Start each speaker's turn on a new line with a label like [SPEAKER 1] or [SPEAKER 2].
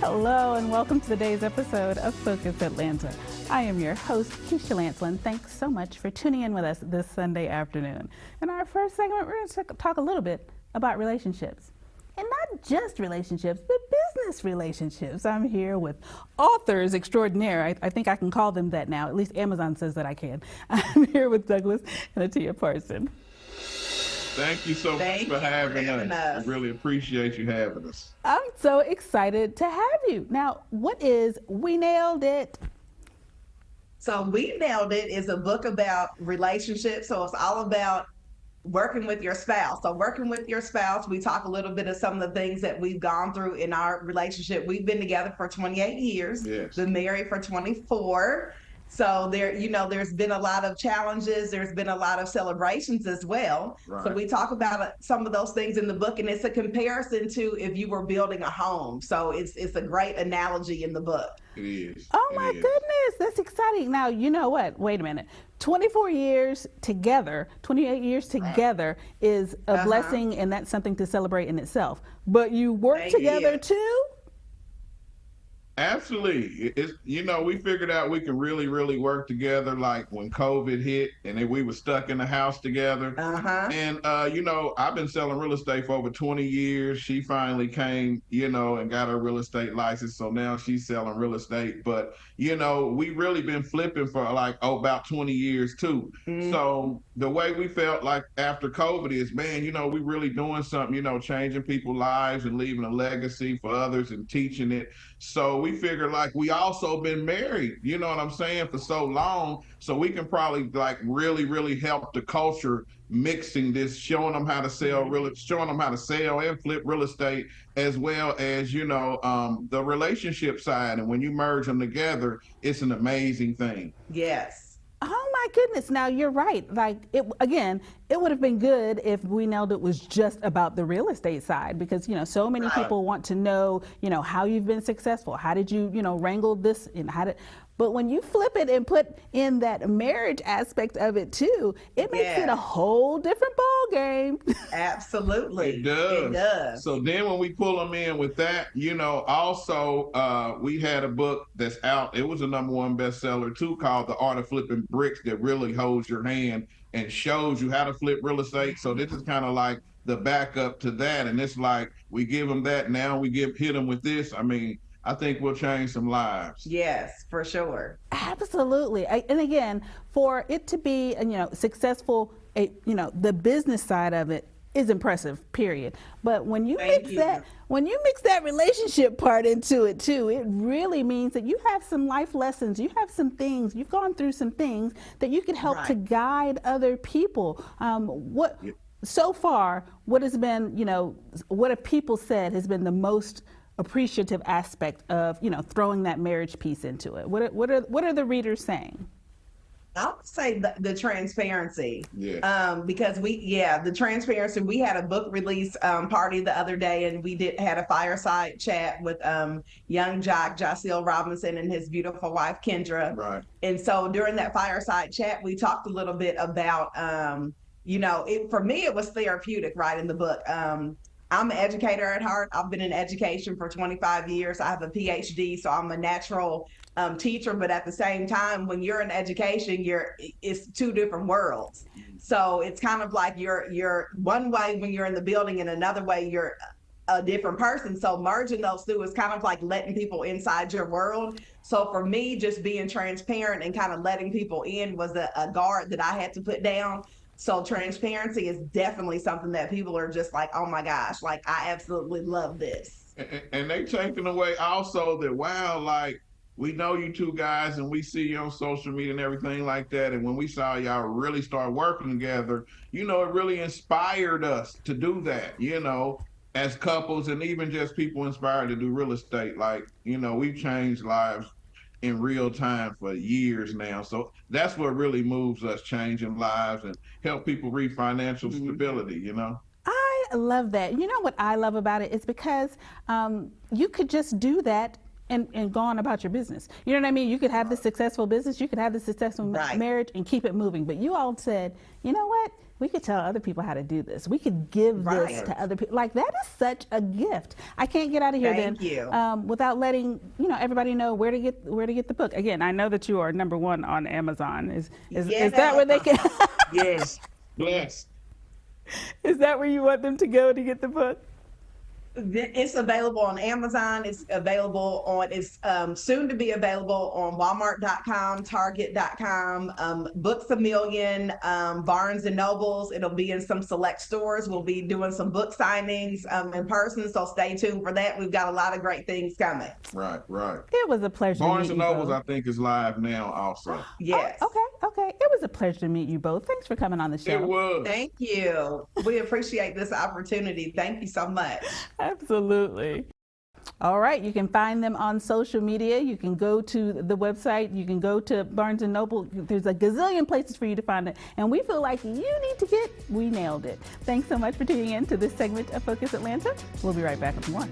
[SPEAKER 1] Hello and welcome to today's episode of Focus Atlanta. I am your host, Keisha Lancelin. Thanks so much for tuning in with us this Sunday afternoon. In our first segment, we're going to talk a little bit about relationships. And not just relationships, but business relationships. I'm here with authors extraordinaire. I think I can call them that now. At least Amazon says that I can. I'm here with Douglas and Atia Parson.
[SPEAKER 2] Thank you so much for having us. We really appreciate you having us.
[SPEAKER 1] I'm so excited to have you. Now, what is We Nailed It?
[SPEAKER 3] So We Nailed It is a book about relationships. So it's all about working with your spouse. So working with your spouse, we talk a little bit of some of the things that we've gone through in our relationship. We've been together for 28 years, been married for 24. So there's been a lot of challenges. There's been a lot of celebrations as well. Right. So we talk about some of those things in the book, and it's a comparison to if you were building a home. So it's a great analogy in the book.
[SPEAKER 2] It is.
[SPEAKER 1] Oh my goodness, that's exciting. Now, you know what? Wait a minute. 24 years together, 28 years together is a blessing, and that's something to celebrate in itself. But you work together too?
[SPEAKER 2] Absolutely. We figured out we can really, really work together, like when COVID hit and then we were stuck in the house together. And, I've been selling real estate for over 20 years. She finally came, and got her real estate license. So now she's selling real estate. But, we really been flipping for about 20 years too. So the way we felt like after COVID is, man, we really doing something, changing people's lives and leaving a legacy for others and teaching it. So we figured we also been married, you know what I'm saying, for so long. So we can probably really, really help the culture mixing this, showing them how to sell and flip real estate, as well as, the relationship side. And when you merge them together, it's an amazing thing.
[SPEAKER 3] Yes.
[SPEAKER 1] Oh my goodness. Now you're right. It would have been good if We Nailed It was just about the real estate side, because, so many people want to know, how you've been successful. How did you, wrangle this and but when you flip it and put in that marriage aspect of it too, it makes it a whole different ball game.
[SPEAKER 3] Absolutely.
[SPEAKER 2] It does.
[SPEAKER 3] It does.
[SPEAKER 2] So then when we pull them in with that, also we had a book that's out. It was a #1 bestseller too, called The Art of Flipping Bricks, that really holds your hand and shows you how to flip real estate. So this is kind of like the backup to that. And it's we give them that. Now we hit them with this. I think we'll change some lives.
[SPEAKER 3] Yes, for sure.
[SPEAKER 1] Absolutely. And again, for it to be, successful, the business side of it is impressive, period. But when you mix that relationship part into it too, it really means that you have some life lessons. You have some things, you've gone through some things that you can help to guide other people. So far, what has been, what have people said has been the most appreciative aspect of, throwing that marriage piece into it? What are the readers saying?
[SPEAKER 3] I would say the transparency.
[SPEAKER 2] Yeah.
[SPEAKER 3] Because the transparency. We had a book release party the other day, and we had a fireside chat with young Jocelyn Robinson and his beautiful wife Kendra.
[SPEAKER 2] Right.
[SPEAKER 3] And so during that fireside chat, we talked a little bit about, for me it was therapeutic, right, in the book. I'm an educator at heart. I've been in education for 25 years. I have a PhD, so I'm a natural teacher. But at the same time, when you're in education, it's two different worlds. So it's kind of like you're one way when you're in the building, and another way you're a different person. So merging those two is kind of like letting people inside your world. So for me, just being transparent and kind of letting people in was a guard that I had to put down. So transparency is definitely something that people are just like, oh my gosh, I absolutely love this.
[SPEAKER 2] And they taking away also that, wow, we know you two guys and we see you on social media and everything like that. And when we saw y'all really start working together, it really inspired us to do that, as couples, and even just people inspired to do real estate. We've changed lives in real time for years now. So that's what really moves us, changing lives and help people reach financial stability, I
[SPEAKER 1] love that. You know what I love about it is because you could just do that and go on about your business. You know what I mean? You could have the successful business, you could have the successful
[SPEAKER 3] Right.
[SPEAKER 1] marriage and keep it moving. But you all said, you know what? We could tell other people how to do this. We could give this
[SPEAKER 3] Right.
[SPEAKER 1] to other people. Like, that is such a gift. I can't get out of here
[SPEAKER 3] Thank you.
[SPEAKER 1] without letting everybody know where to get the book. Again, I know that you are #1 on Amazon. Is that where they can?
[SPEAKER 4] Yes.
[SPEAKER 2] Yes.
[SPEAKER 1] Is that where you want them to go to get the book?
[SPEAKER 3] It's available on Amazon. It's available on, it's soon to be available on Walmart.com, Target.com, Books A Million, Barnes and Nobles. It'll be in some select stores. We'll be doing some book signings in person, so stay tuned for that. We've got a lot of great things coming.
[SPEAKER 2] Right.
[SPEAKER 1] It was a pleasure.
[SPEAKER 2] Barnes
[SPEAKER 1] to
[SPEAKER 2] and
[SPEAKER 1] meet you
[SPEAKER 2] Nobles,
[SPEAKER 1] both.
[SPEAKER 2] I think, is live now also.
[SPEAKER 3] Yes.
[SPEAKER 1] Oh, okay. It was a pleasure to meet you both. Thanks for coming on the show.
[SPEAKER 2] It was.
[SPEAKER 3] Thank you. We appreciate this opportunity. Thank you so much.
[SPEAKER 1] Absolutely. All right, you can find them on social media. You can go to the website. You can go to Barnes & Noble. There's a gazillion places for you to find it. And we feel like you need to we nailed it. Thanks so much for tuning in to this segment of Focus Atlanta. We'll be right back with more.